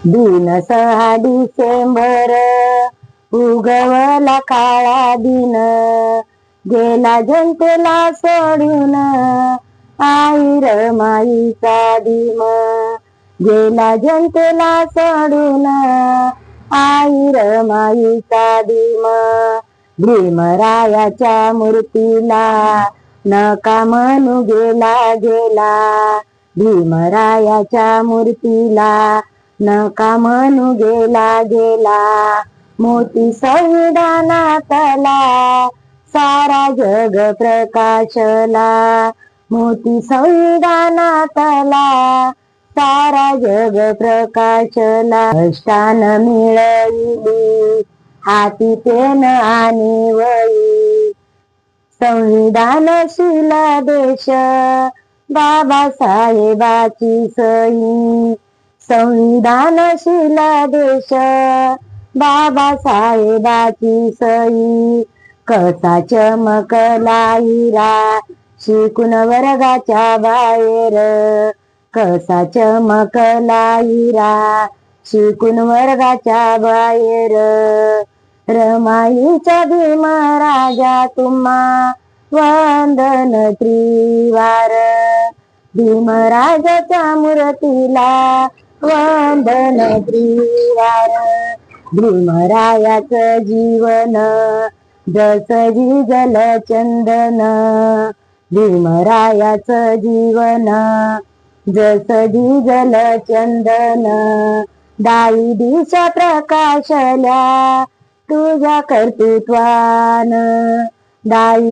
दिन 6 डिसेंबर उगवला काळा दिन, गेला जनतेला सोडून आई रमाईचा भीम. गेला जनतेला सोडून आई रमाईचा भीम. भीमरायाच्या मूर्तीला नका म्हणू गेला गेला. भीमरायाच्या मूर्तीला नका म्हणू गेला गेला. मोती संविधानातला सारा जग प्रकाशला. मोती संविधानातला सारा जग प्रकाशला. कष्टानं मिळविली हाती पेन आणि वही, संविधानशील देश बाबासाहेबाची सही. संविधानशील देश बाबासाहेबाची सही. कसा चमकला हिरा शिकून वर्गाच्या बाहेर. कसा चमकला हिरा शिकून वर्गाच्या बाहेर. रमाईच्या भीमराजा तुम्हा वंदन त्रिवार. भीमराजाच्या मूर्तीला वंदन त्रिवार. भीमरायाचं जीवन जसं भिजल चंदन. भीमरायाचं जीवन जसं भिजल चंदन. दाई दिशा प्रकाशल्या तुझ्या कर्तृत्वान. दाई